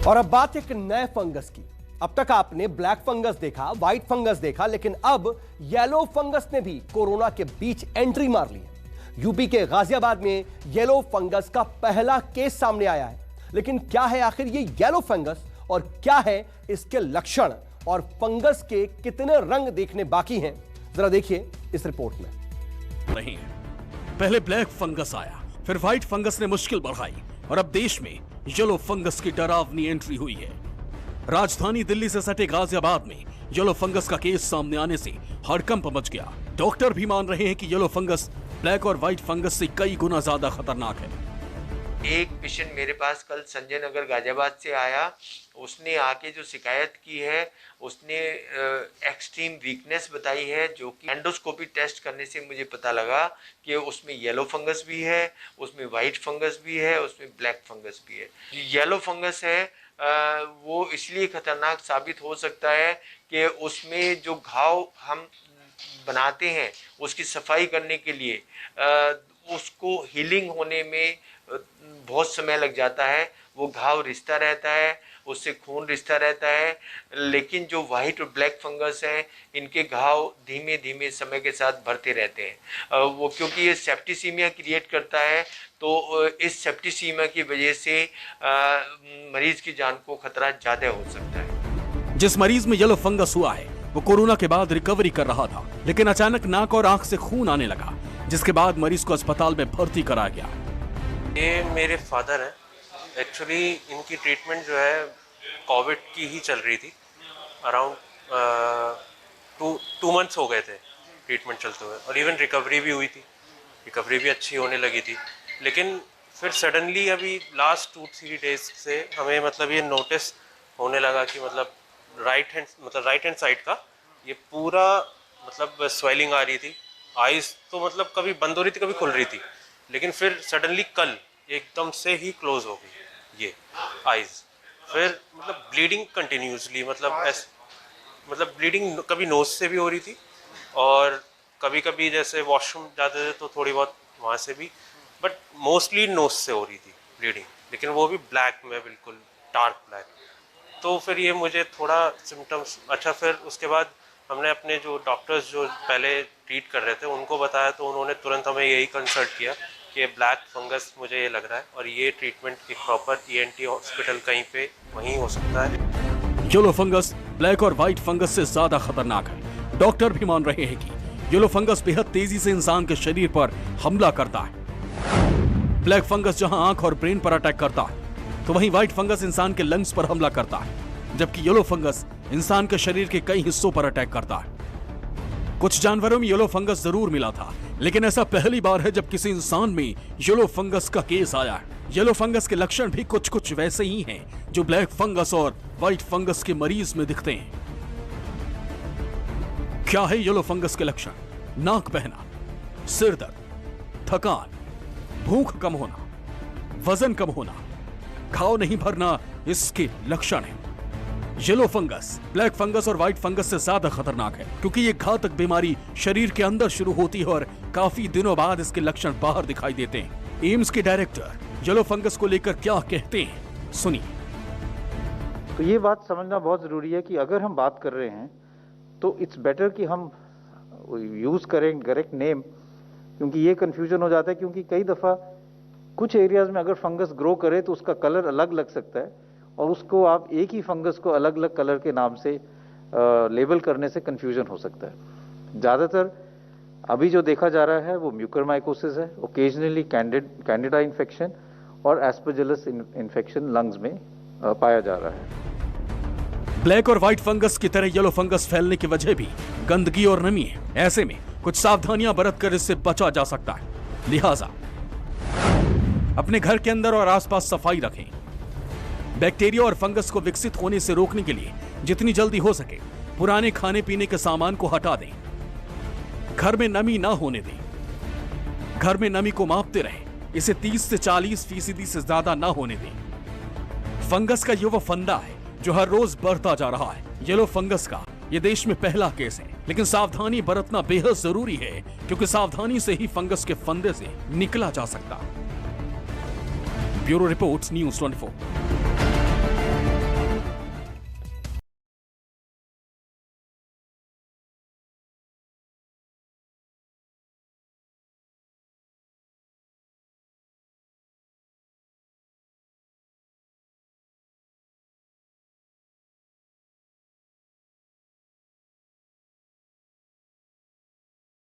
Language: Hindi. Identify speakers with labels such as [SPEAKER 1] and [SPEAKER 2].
[SPEAKER 1] और अब बात एक नए फंगस की। अब तक आपने ब्लैक फंगस देखा, व्हाइट फंगस देखा, लेकिन अब येलो फंगस ने भी कोरोना के बीच एंट्री मार ली है। यूपी के गाजियाबाद में येलो फंगस का पहला केस सामने आया है। लेकिन क्या है आखिर ये येलो फंगस और क्या है इसके लक्षण और फंगस के कितने रंग देखने बाकी हैं, जरा देखिए इस रिपोर्ट में।
[SPEAKER 2] नहीं है, पहले ब्लैक फंगस आया, फिर व्हाइट फंगस ने मुश्किल बढ़ाई और अब देश में येलो फंगस की डरावनी एंट्री हुई है। राजधानी दिल्ली से सटे गाजियाबाद में येलो फंगस का केस सामने आने से हड़कंप मच गया। डॉक्टर भी मान रहे हैं कि येलो फंगस ब्लैक और व्हाइट फंगस से कई गुना ज्यादा खतरनाक है।
[SPEAKER 3] एक पेशेंट मेरे पास कल संजय नगर गाजियाबाद से आया। उसने आके जो शिकायत की है, उसने एक्सट्रीम वीकनेस बताई है, जो कि एंडोस्कोपी टेस्ट करने से मुझे पता लगा कि उसमें येलो फंगस भी है, उसमें वाइट फंगस भी है, उसमें ब्लैक फंगस भी है। येलो फंगस है वो इसलिए खतरनाक साबित हो सकता है कि उसमें जो घाव हम बनाते हैं उसकी सफाई करने के लिए उसको हीलिंग होने में बहुत समय लग जाता है। वो घाव रिश्ता रहता है, उससे खून रिश्ता रहता है। लेकिन जो वाइट और ब्लैक फंगस हैं, इनके घाव धीमे धीमे समय के साथ बढ़ते रहते हैं। वो क्योंकि ये सेप्टिसीमिया क्रिएट करता है, तो इस सेप्टिसीमिया की वजह से मरीज की जान को खतरा ज़्यादा हो सकता है।
[SPEAKER 2] जिस मरीज में येलो फंगस हुआ है वो कोरोना के बाद रिकवरी कर रहा था, लेकिन अचानक नाक और आंख से खून आने लगा, जिसके बाद मरीज को अस्पताल में भर्ती कराया गया।
[SPEAKER 4] ये मेरे फादर हैं। एक्चुअली इनकी ट्रीटमेंट जो है कोविड की ही चल रही थी। अराउंड 2 मंथ्स हो गए थे ट्रीटमेंट चलते हुए, और इवन रिकवरी भी हुई थी। रिकवरी भी अच्छी होने लगी थी, लेकिन फिर सडनली अभी लास्ट 2-3 डेज से हमें मतलब ये नोटिस होने लगा कि मतलब राइट हैंड साइड का ये पूरा मतलब स्वेलिंग आ रही थी। आइज़ तो मतलब कभी बंद हो रही थी, कभी खुल रही थी, लेकिन फिर सडनली कल एकदम से ही क्लोज हो गई ये आइज़। फिर मतलब ब्लीडिंग कंटिन्यूसली, मतलब ब्लीडिंग कभी नोज से भी हो रही थी, और कभी कभी जैसे वॉशरूम जाते थे तो थोड़ी बहुत वहाँ से भी, बट मोस्टली नोज से हो रही थी ब्लीडिंग, लेकिन वो भी ब्लैक में, बिल्कुल डार्क ब्लैक। तो फिर ये मुझे थोड़ा सिम्टम्स अच्छा, फिर उसके बाद हमने अपने जो डॉक्टर्स जो पहले ट्रीट कर रहे थे उनको बताया, तो उन्होंने तुरंत हमें यही कंसल्ट किया कि ब्लैक फंगस मुझे ये लग रहा है, और ये ट्रीटमेंट एक प्रॉपर ENT हॉस्पिटल कहीं पे वहीं हो सकता है।
[SPEAKER 2] येलो फंगस ब्लैक और व्हाइट फंगस से ज्यादा खतरनाक है। डॉक्टर भी मान रहे हैं कि येलो फंगस बेहद तेजी से इंसान के शरीर पर हमला करता है। ब्लैक फंगस जहां आंख और ब्रेन पर अटैक करता है, तो वहीं व्हाइट फंगस इंसान के लंग्स पर हमला करता है, जबकि येलो फंगस इंसान के शरीर के कई हिस्सों पर अटैक करता है। कुछ जानवरों में येलो फंगस जरूर मिला था, लेकिन ऐसा पहली बार है जब किसी इंसान में येलो फंगस का केस आया है। येलो फंगस के लक्षण भी कुछ वैसे ही हैं जो ब्लैक फंगस और व्हाइट फंगस के मरीज में दिखते हैं। क्या है येलो फंगस के लक्षण? नाक बहना, सिर दर्द, थकान, भूख कम होना, वजन कम होना, घाव नहीं भरना इसके लक्षण हैं। येलो फंगस ब्लैक फंगस और व्हाइट फंगस से ज्यादा खतरनाक है, क्योंकि ये घातक बीमारी शरीर के अंदर शुरू होती है और काफी दिनों बाद इसके लक्षण बाहर दिखाई देते हैं। एम्स के डायरेक्टर येलो फंगस को लेकर क्या कहते हैं, सुनिए।
[SPEAKER 5] तो ये बात समझना बहुत जरूरी है कि अगर हम बात कर रहे हैं तो इट्स बेटर कि हम यूज करें करेक्ट नेम, क्योंकि ये कंफ्यूजन हो जाता है। क्योंकि कई दफा कुछ एरियाज में अगर फंगस ग्रो करे तो उसका कलर अलग लग सकता है, और उसको आप एक ही फंगस को अलग अलग कलर के नाम से लेबल करने से कंफ्यूजन हो सकता है। ज़्यादातर अभी जो देखा जा रहा है वो म्यूकरमाइकोसिस है, ओकेजनली कैंडिडा इन्फेक्शन और एस्परजिलस इन्फेक्शन लंग्स में पाया जा रहा है।
[SPEAKER 2] ब्लैक और व्हाइट फंगस की तरह येलो फंगस फैलने की वजह भी गंदगी और नमी है। ऐसे में कुछ सावधानियां बरतकर इससे बचा जा सकता है। लिहाजा अपने घर के अंदर और आसपास सफाई रखें। बैक्टीरिया और फंगस को विकसित होने से रोकने के लिए जितनी जल्दी हो सके पुराने खाने पीने के सामान को हटा दें। घर में नमी ना होने दें। घर में नमी को मापते रहें, इसे 30 से 40% से ज्यादा ना होने दें। फंगस का ये वो फंदा है जो हर रोज बढ़ता जा रहा है। येलो फंगस का ये देश में पहला केस है, लेकिन सावधानी बरतना बेहद जरूरी है, क्योंकि सावधानी से ही फंगस के फंदे से निकला जा सकता। Bureau report, news 24।